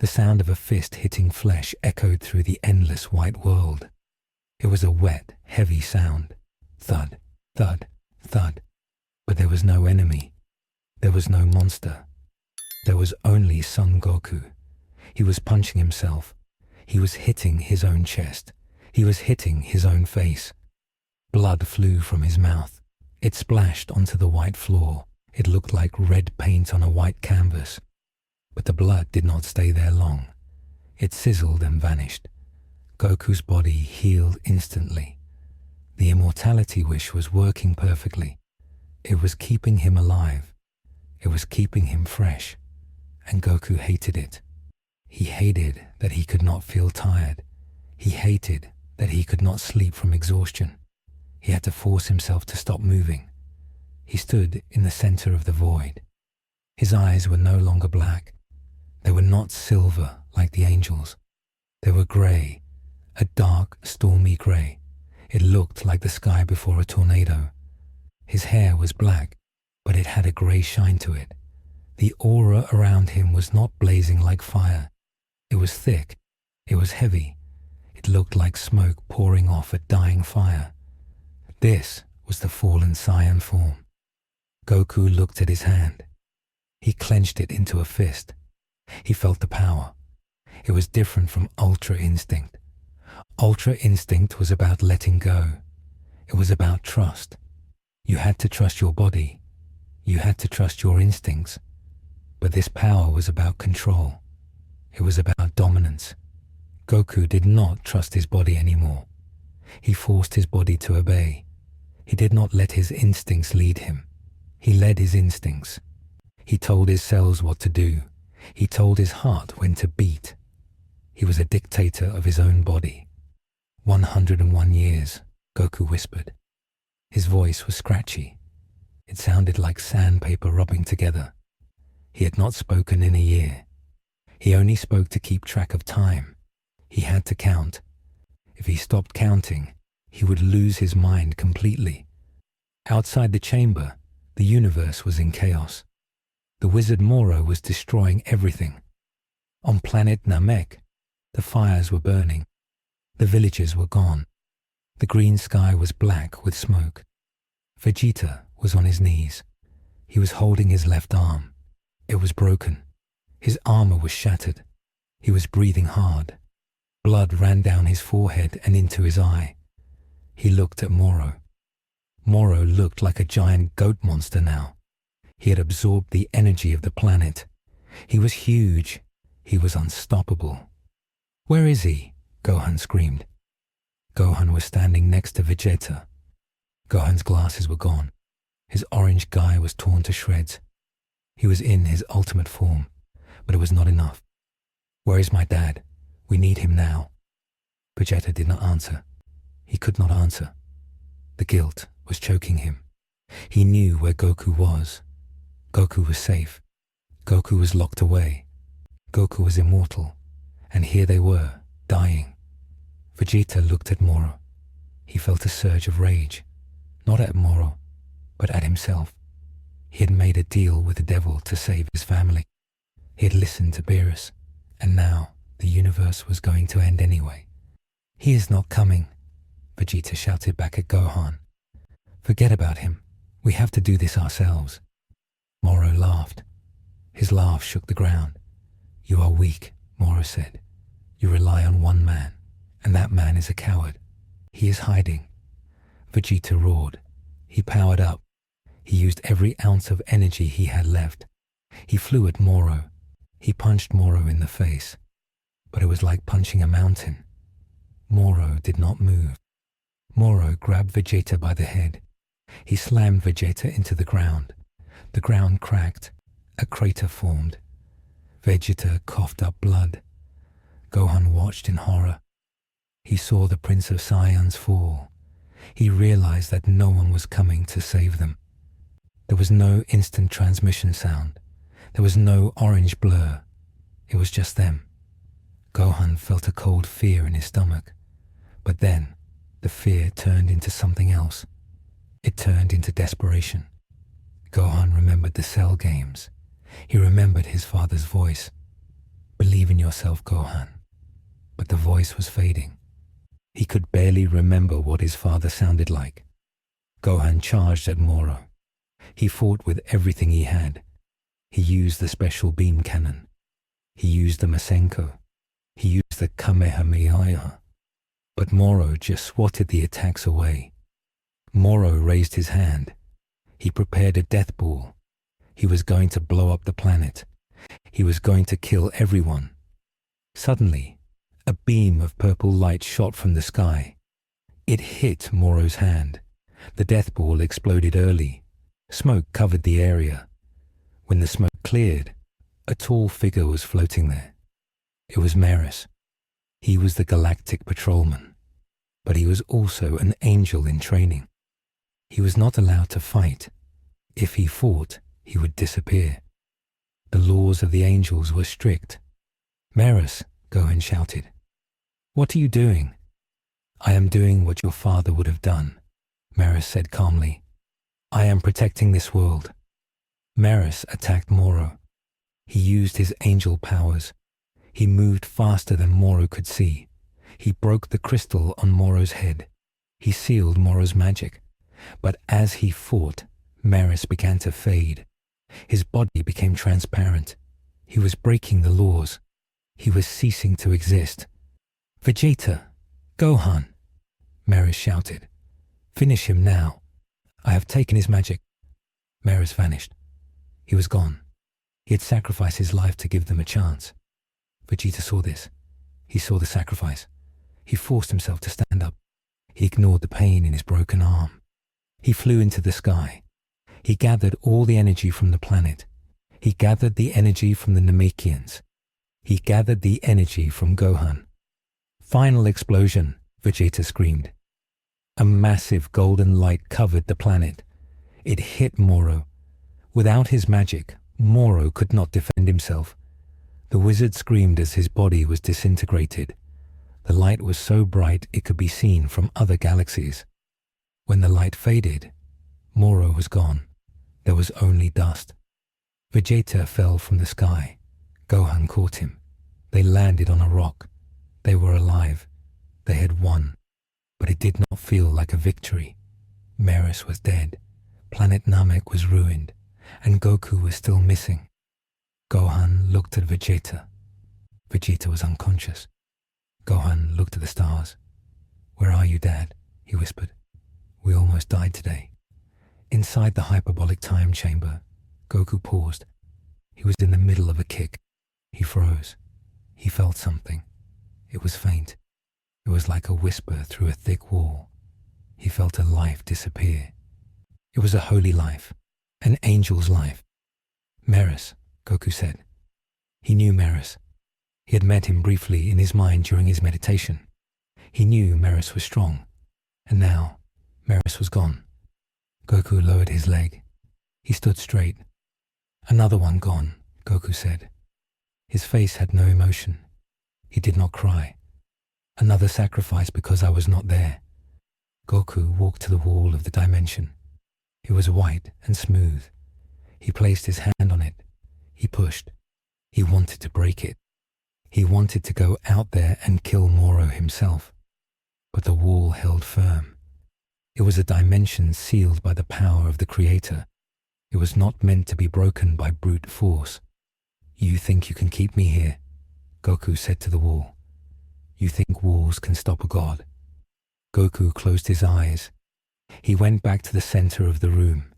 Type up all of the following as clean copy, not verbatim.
The sound of a fist hitting flesh echoed through the endless white world. It was a wet, heavy sound. Thud, thud, thud. But there was no enemy. There was no monster. There was only Son Goku. He was punching himself. He was hitting his own chest. He was hitting his own face. Blood flew from his mouth. It splashed onto the white floor. It looked like red paint on a white canvas. But the blood did not stay there long. It sizzled and vanished. Goku's body healed instantly. The immortality wish was working perfectly. It was keeping him alive. It was keeping him fresh. And Goku hated it. He hated that he could not feel tired. He hated that he could not sleep from exhaustion. He had to force himself to stop moving. He stood in the center of the void. His eyes were no longer black. They were not silver like the angels. They were grey, a dark, stormy grey. It looked like the sky before a tornado. His hair was black, but it had a grey shine to it. The aura around him was not blazing like fire. It was thick. It was heavy. It looked like smoke pouring off a dying fire. This was the Fallen Saiyan form. Goku looked at his hand. He clenched it into a fist. He felt the power. It was different from Ultra Instinct. Ultra Instinct was about letting go. It was about trust. You had to trust your body. You had to trust your instincts. But this power was about control. It was about dominance. Goku did not trust his body anymore. He forced his body to obey. He did not let his instincts lead him. He led his instincts. He told his cells what to do. He told his heart when to beat. He was a dictator of his own body. 101 years, Goku whispered. His voice was scratchy. It sounded like sandpaper rubbing together. He had not spoken in a year. He only spoke to keep track of time. He had to count. If he stopped counting, he would lose his mind completely. Outside the chamber, the universe was in chaos. The wizard Moro was destroying everything. On planet Namek, the fires were burning. The villages were gone. The green sky was black with smoke. Vegeta was on his knees. He was holding his left arm. It was broken. His armor was shattered. He was breathing hard. Blood ran down his forehead and into his eye. He looked at Moro. Moro looked like a giant goat monster now. He had absorbed the energy of the planet. He was huge. He was unstoppable. "Where is he?" Gohan screamed. Gohan was standing next to Vegeta. Gohan's glasses were gone. His orange guy was torn to shreds. He was in his ultimate form, but it was not enough. "Where is my dad? We need him now." Vegeta did not answer. He could not answer. The guilt was choking him. He knew where Goku was. Goku was safe. Goku was locked away. Goku was immortal. And here they were, dying. Vegeta looked at Moro. He felt a surge of rage. Not at Moro, but at himself. He had made a deal with the devil to save his family. He had listened to Beerus, and now the universe was going to end anyway. "He is not coming," Vegeta shouted back at Gohan. "Forget about him. We have to do this ourselves." Moro laughed. His laugh shook the ground. "You are weak," Moro said. "You rely on one man, and that man is a coward. He is hiding." Vegeta roared. He powered up. He used every ounce of energy he had left. He flew at Moro. He punched Moro in the face. But it was like punching a mountain. Moro did not move. Moro grabbed Vegeta by the head. He slammed Vegeta into the ground. The ground cracked. A crater formed. Vegeta coughed up blood. Gohan watched in horror. He saw the Prince of Saiyans fall. He realized that no one was coming to save them. There was no instant transmission sound. There was no orange blur. It was just them. Gohan felt a cold fear in his stomach. But then, the fear turned into something else. It turned into desperation. Gohan remembered the Cell games. He remembered his father's voice. "Believe in in yourself, Gohan." But the voice was fading. He could barely remember what his father sounded like. Gohan charged at Moro. He fought with everything he had. He used the special beam cannon. He used the Masenko. He used the Kamehameha. But Moro just swatted the attacks away. Moro raised his hand. He prepared a death ball. He was going to blow up the planet. He was going to kill everyone. Suddenly, a beam of purple light shot from the sky. It hit Moro's hand. The death ball exploded early. Smoke covered the area. When the smoke cleared, a tall figure was floating there. It was Beerus. He was the galactic patrolman, but he was also an angel in training. He was not allowed to fight. If he fought, he would disappear. The laws of the angels were strict. "Beerus," Gohan shouted. "What are you doing?" "I am doing what your father would have done," Beerus said calmly. "I am protecting this world." Beerus attacked Moro. He used his angel powers. He moved faster than Moro could see. He broke the crystal on Moro's head. He sealed Moro's magic. But as he fought, Beerus began to fade. His body became transparent. He was breaking the laws. He was ceasing to exist. "Vegeta! Gohan!" Beerus shouted. "Finish him now. I have taken his magic." Beerus vanished. He was gone. He had sacrificed his life to give them a chance. Vegeta saw this. He saw the sacrifice. He forced himself to stand up. He ignored the pain in his broken arm. He flew into the sky. He gathered all the energy from the planet. He gathered the energy from the Namekians. He gathered the energy from Gohan. "Final explosion," Vegeta screamed. A massive golden light covered the planet. It hit Moro. Without his magic, Moro could not defend himself. The wizard screamed as his body was disintegrated. The light was so bright it could be seen from other galaxies. When the light faded, Moro was gone. There was only dust. Vegeta fell from the sky. Gohan caught him. They landed on a rock. They were alive. They had won. But it did not feel like a victory. Beerus was dead. Planet Namek was ruined. And Goku was still missing. Gohan looked at Vegeta. Vegeta was unconscious. Gohan looked at the stars. "Where are you, Dad?" he whispered. "We almost died today." Inside the hyperbolic time chamber, Goku paused. He was in the middle of a kick. He froze. He felt something. It was faint. It was like a whisper through a thick wall. He felt a life disappear. It was a holy life, an angel's life. "Beerus," Goku said. He knew Beerus. He had met him briefly in his mind during his meditation. He knew Beerus was strong. And now, Beerus was gone. Goku lowered his leg. He stood straight. "Another one gone," Goku said. His face had no emotion. He did not cry. "Another sacrifice because I was not there." Goku walked to the wall of the dimension. It was white and smooth. He placed his hand on it. He pushed. He wanted to break it. He wanted to go out there and kill Moro himself. But the wall held firm. It was a dimension sealed by the power of the Creator. It was not meant to be broken by brute force. "You think you can keep me here?" Goku said to the wall. "You think walls can stop a god?" Goku closed his eyes. He went back to the center of the room.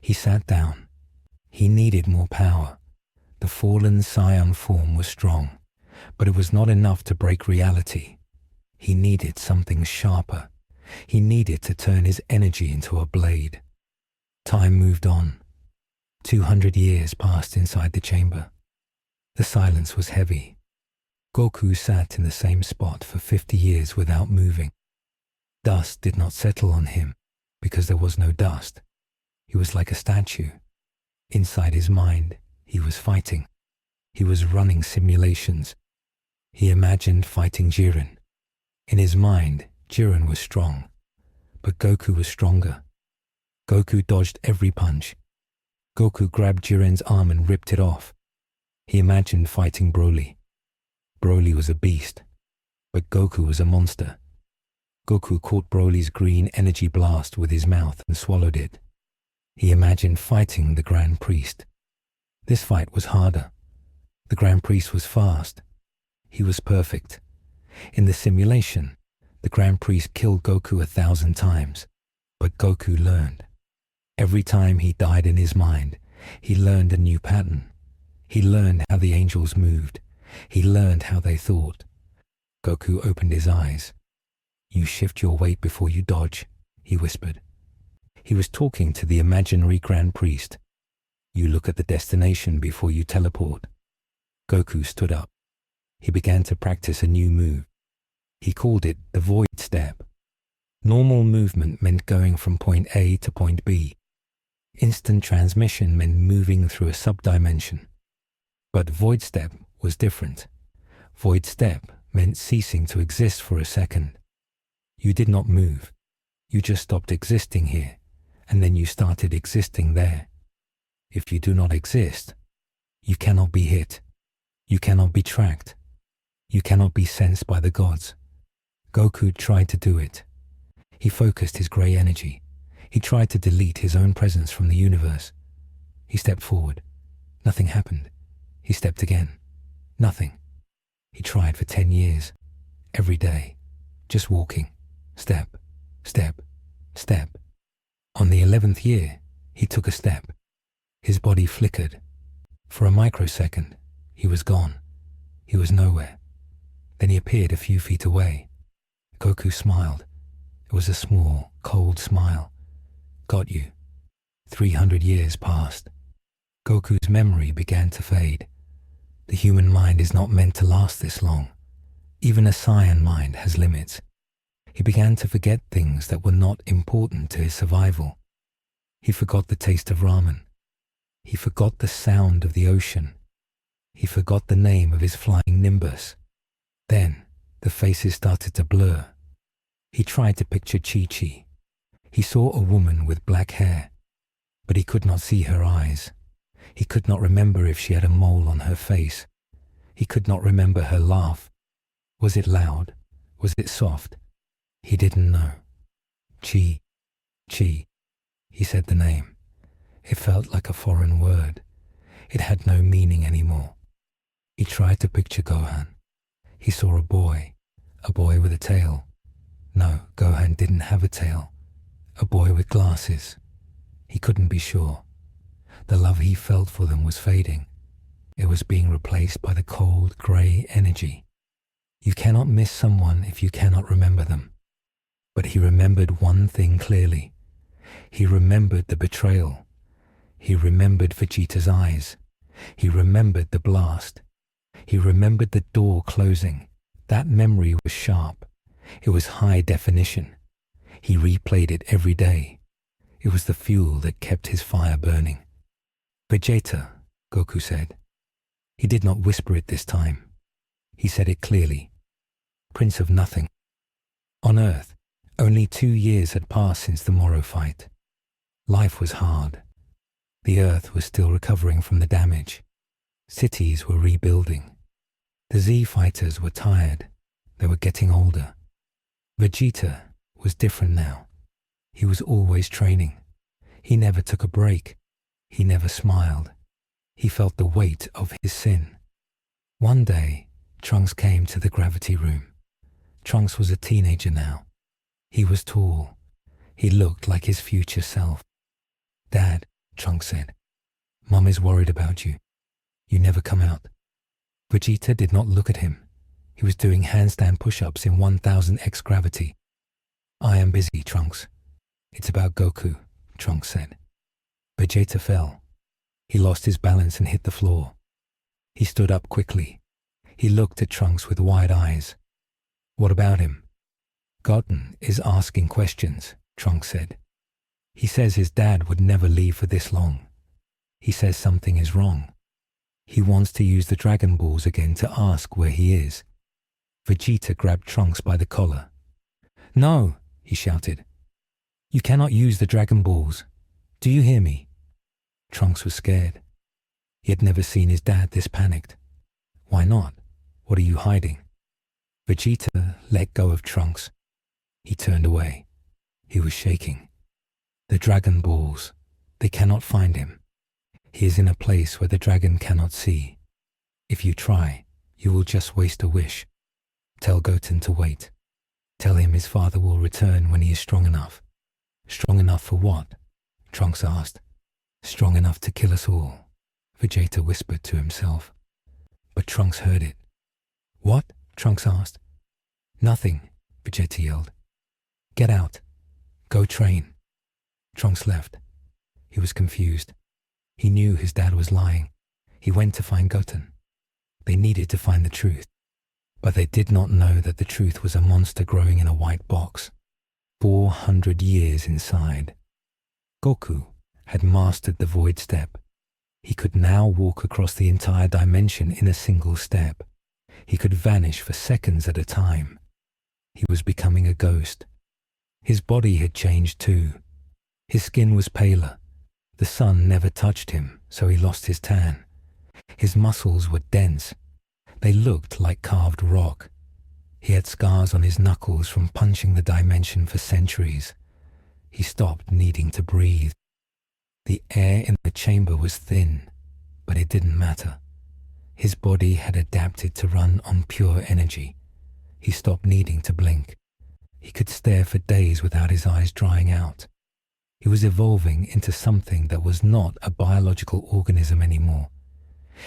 He sat down. He needed more power. The Fallen Saiyan form was strong, but it was not enough to break reality. He needed something sharper. He needed to turn his energy into a blade. Time moved on. 200 years passed inside the chamber. The silence was heavy. Goku sat in the same spot for 50 years without moving. Dust did not settle on him because there was no dust. He was like a statue. Inside his mind, he was fighting. He was running simulations. He imagined fighting Jiren. In his mind, Jiren was strong, but Goku was stronger. Goku dodged every punch. Goku grabbed Jiren's arm and ripped it off. He imagined fighting Broly. Broly was a beast, but Goku was a monster. Goku caught Broly's green energy blast with his mouth and swallowed it. He imagined fighting the Grand Priest. This fight was harder. The Grand Priest was fast. He was perfect. In the simulation, the Grand Priest killed Goku 1,000 times, but Goku learned. Every time he died in his mind, he learned a new pattern. He learned how the angels moved. He learned how they thought. Goku opened his eyes. "You shift your weight before you dodge," he whispered. He was talking to the imaginary Grand Priest. "You look at the destination before you teleport." Goku stood up. He began to practice a new move. He called it the Void Step. Normal movement meant going from point A to point B. Instant transmission meant moving through a subdimension. But Void Step was different. Void Step meant ceasing to exist for a second. You did not move. You just stopped existing here, and then you started existing there. If you do not exist, you cannot be hit. You cannot be tracked. You cannot be sensed by the gods. Goku tried to do it. He focused his grey energy. He tried to delete his own presence from the universe. He stepped forward. Nothing happened. He stepped again. Nothing. He tried for 10 years. Every day. Just walking. Step. Step. Step. On the 11th year, he took a step. His body flickered. For a microsecond, he was gone. He was nowhere. Then he appeared a few feet away. Goku smiled. It was a small, cold smile. "Got you." 300 years passed. Goku's memory began to fade. The human mind is not meant to last this long. Even a Saiyan mind has limits. He began to forget things that were not important to his survival. He forgot the taste of ramen. He forgot the sound of the ocean. He forgot the name of his flying Nimbus. Then, the faces started to blur. He tried to picture Chi-Chi. He saw a woman with black hair, but he could not see her eyes. He could not remember if she had a mole on her face. He could not remember her laugh. Was it loud? Was it soft? He didn't know. Chi. He said the name. It felt like a foreign word. It had no meaning anymore. He tried to picture Gohan. He saw a boy with a tail. No, Gohan didn't have a tail. A boy with glasses. He couldn't be sure. The love he felt for them was fading. It was being replaced by the cold, grey energy. You cannot miss someone if you cannot remember them. But he remembered one thing clearly. He remembered the betrayal. He remembered Vegeta's eyes. He remembered the blast. He remembered the door closing. That memory was sharp. It was high definition. He replayed it every day. It was the fuel that kept his fire burning. "Vegeta," Goku said. He did not whisper it this time. He said it clearly. "Prince of Nothing." On Earth, only 2 years had passed since the Moro fight. Life was hard. The Earth was still recovering from the damage. Cities were rebuilding. The Z fighters were tired. They were getting older. Vegeta was different now. He was always training. He never took a break. He never smiled. He felt the weight of his sin. One day, Trunks came to the gravity room. Trunks was a teenager now. He was tall. He looked like his future self. "Dad," Trunks said, "Mom is worried about you. You never come out." Vegeta did not look at him. He was doing handstand push-ups in 1000x gravity. "I am busy, Trunks. It's about Goku," Trunks said. Vegeta fell. He lost his balance and hit the floor. He stood up quickly. He looked at Trunks with wide eyes. "What about him?" "Goten is asking questions," Trunks said. "He says his dad would never leave for this long. He says something is wrong. He wants to use the Dragon Balls again to ask where he is." Vegeta grabbed Trunks by the collar. "No," he shouted. "You cannot use the Dragon Balls. Do you hear me?" Trunks was scared. He had never seen his dad this panicked. Why not? What are you hiding? Vegeta let go of Trunks. He turned away. He was shaking. The Dragon Balls. They cannot find him. He is in a place where the dragon cannot see. If you try, you will just waste a wish. Tell Goten to wait. Tell him his father will return when he is strong enough. Strong enough for what? Trunks asked. Strong enough to kill us all, Vegeta whispered to himself. But Trunks heard it. What? Trunks asked. Nothing, Vegeta yelled. Get out. Go train. Trunks left. He was confused. He knew his dad was lying. He went to find Goten. They needed to find the truth. But they did not know that the truth was a monster growing in a white box, 400 years inside. Goku had mastered the void step. He could now walk across the entire dimension in a single step. He could vanish for seconds at a time. He was becoming a ghost. His body had changed too. His skin was paler. The sun never touched him, so he lost his tan. His muscles were dense. They looked like carved rock. He had scars on his knuckles from punching the dimension for centuries. He stopped needing to breathe. The air in the chamber was thin, but it didn't matter. His body had adapted to run on pure energy. He stopped needing to blink. He could stare for days without his eyes drying out. He was evolving into something that was not a biological organism anymore.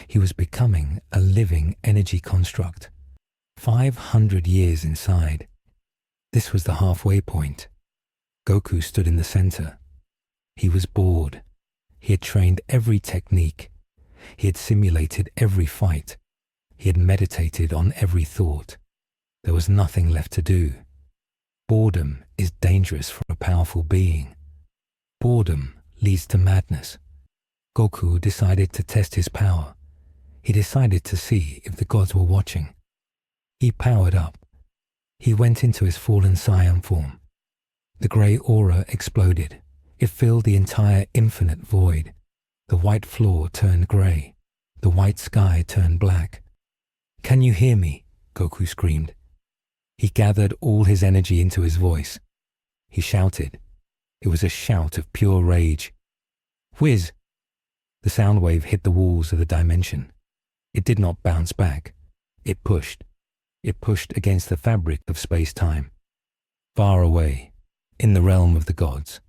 He was becoming a living energy construct, 500 years inside. This was the halfway point. Goku stood in the center. He was bored. He had trained every technique. He had simulated every fight. He had meditated on every thought. There was nothing left to do. Boredom is dangerous for a powerful being. Boredom leads to madness. Goku decided to test his power. He decided to see if the gods were watching. He powered up. He went into his Fallen Saiyan form. The grey aura exploded. It filled the entire infinite void. The white floor turned grey. The white sky turned black. "Can you hear me?" Goku screamed. He gathered all his energy into his voice. He shouted. It was a shout of pure rage. Whiz! The sound wave hit the walls of the dimension. It did not bounce back. It pushed. It pushed against the fabric of space-time. Far away, in the realm of the gods,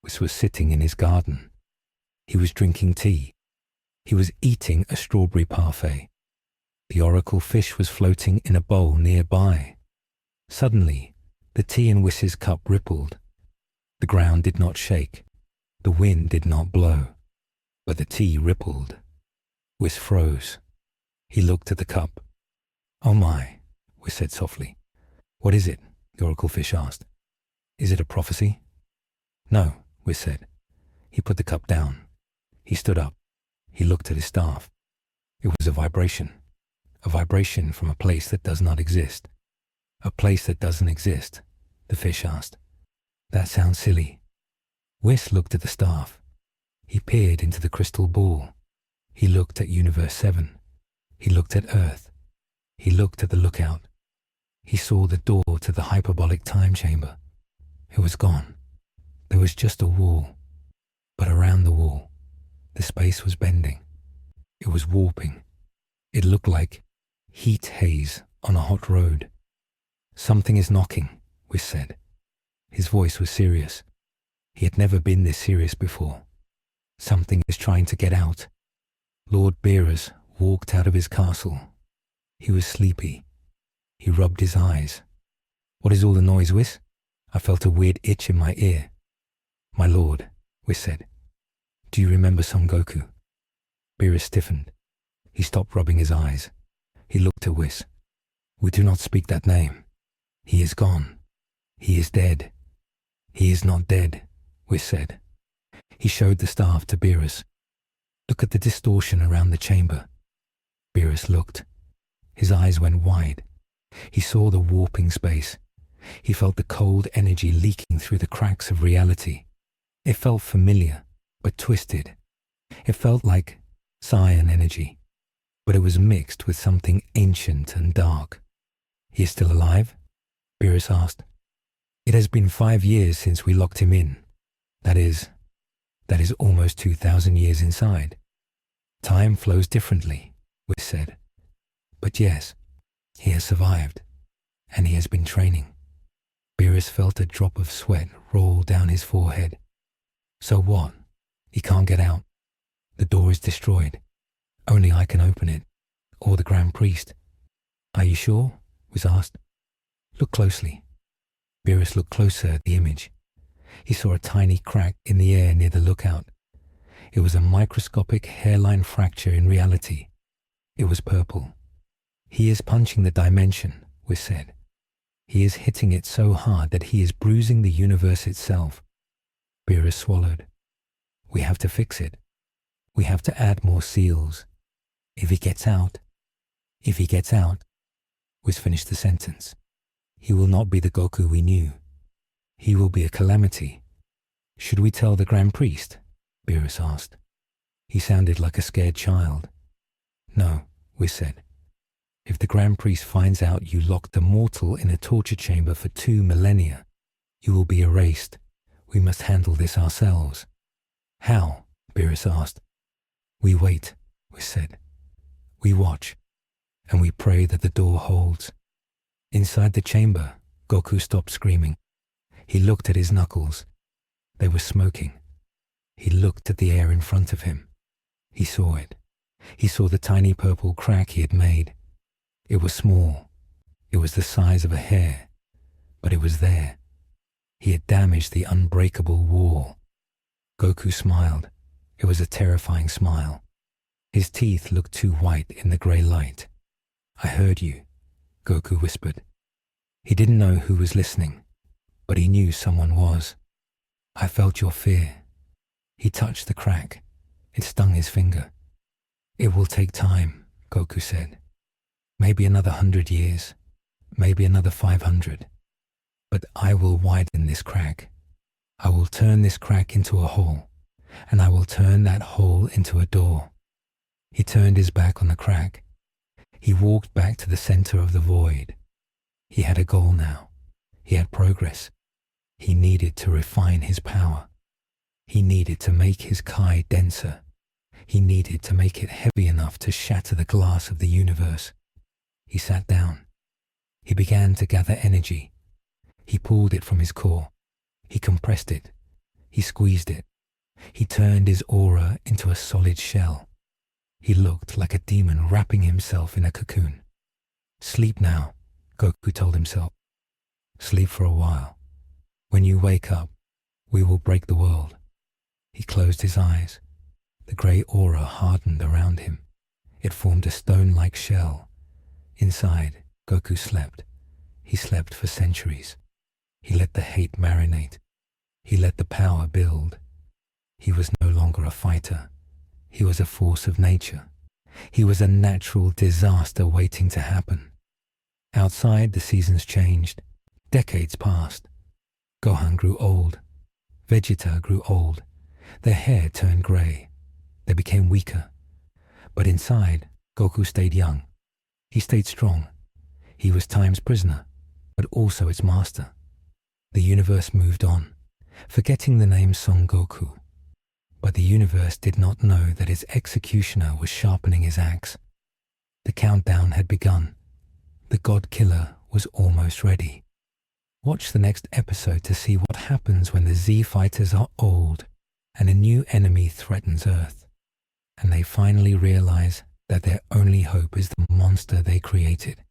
Whis was sitting in his garden. He was drinking tea. He was eating a strawberry parfait. The oracle fish was floating in a bowl nearby. Suddenly, the tea in Whis's cup rippled. The ground did not shake. The wind did not blow. But the tea rippled. Whis froze. He looked at the cup. "Oh my," Whis said softly. "What is it?" the oracle fish asked. "Is it a prophecy?" "No," Whis said. He put the cup down. He stood up. He looked at his staff. It was a vibration from a place that does not exist. "A place that doesn't exist?" the fish asked. "That sounds silly." Whis looked at the staff. He peered into the crystal ball. He looked at Universe 7. He looked at Earth. He looked at the lookout. He saw the door to the hyperbolic time chamber. It was gone. There was just a wall. But around the wall, the space was bending. It was warping. It looked like heat haze on a hot road. "Something is knocking," Whis said. His voice was serious. He had never been this serious before. "Something is trying to get out." Lord Beerus walked out of his castle. He was sleepy. He rubbed his eyes. "What is all the noise, Whis?" I felt a weird itch in my ear. "My lord," Whis said. "Do you remember Son Goku?" Beerus stiffened. He stopped rubbing his eyes. He looked at Whis. "We do not speak that name. He is gone. He is dead." "He is not dead," Whis said. He showed the staff to Beerus. "Look at the distortion around the chamber." Beerus looked. His eyes went wide. He saw the warping space. He felt the cold energy leaking through the cracks of reality. It felt familiar, but twisted. It felt like Saiyan energy, but it was mixed with something ancient and dark. "He is still alive?" Beerus asked. "It has been 5 years since we locked him in. That is almost 2,000 years inside. Time flows differently," we said. "But yes, he has survived, and he has been training." Beerus felt a drop of sweat roll down his forehead. "So what? He can't get out. The door is destroyed. Only I can open it, or the Grand Priest." "Are you sure?" was asked. "Look closely." Beerus looked closer at the image. He saw a tiny crack in the air near the lookout. It was a microscopic hairline fracture in reality. It was purple. "He is punching the dimension," we said. "He is hitting it so hard that he is bruising the universe itself." Beerus swallowed. "We have to fix it. We have to add more seals. If he gets out, Wiz finished the sentence. "He will not be the Goku we knew. He will be a calamity." "Should we tell the Grand Priest?" Beerus asked. He sounded like a scared child. "No," Wiz said. "If the Grand Priest finds out you locked a mortal in a torture chamber for 2 millennia, you will be erased. We must handle this ourselves." "How?" Beerus asked. "We wait," Wiz said. "We watch, and we pray that the door holds." Inside the chamber, Goku stopped screaming. He looked at his knuckles. They were smoking. He looked at the air in front of him. He saw it. He saw the tiny purple crack he had made. It was small. It was the size of a hair. But it was there. He had damaged the unbreakable wall. Goku smiled. It was a terrifying smile. His teeth looked too white in the grey light. "I heard you," Goku whispered. He didn't know who was listening, but he knew someone was. "I felt your fear." He touched the crack. It stung his finger. "It will take time," Goku said. "Maybe another 100 years, maybe another 500. But I will widen this crack. I will turn this crack into a hole, and I will turn that hole into a door." He turned his back on the crack. He walked back to the center of the void. He had a goal now. He had progress. He needed to refine his power. He needed to make his Kai denser. He needed to make it heavy enough to shatter the glass of the universe. He sat down. He began to gather energy. He pulled it from his core. He compressed it. He squeezed it. He turned his aura into a solid shell. He looked like a demon wrapping himself in a cocoon. "Sleep now," Goku told himself. "Sleep for a while. When you wake up, we will break the world." He closed his eyes. The grey aura hardened around him. It formed a stone-like shell. Inside, Goku slept. He slept for centuries. He let the hate marinate. He let the power build. He was no longer a fighter. He was a force of nature. He was a natural disaster waiting to happen. Outside, the seasons changed. Decades passed. Gohan grew old. Vegeta grew old. Their hair turned grey. They became weaker. But inside, Goku stayed young. He stayed strong. He was time's prisoner, but also its master. The universe moved on, forgetting the name Son Goku. But the universe did not know that its executioner was sharpening his axe. The countdown had begun. The God Killer was almost ready. Watch the next episode to see what happens when the Z fighters are old and a new enemy threatens Earth, and they finally realize that their only hope is the monster they created.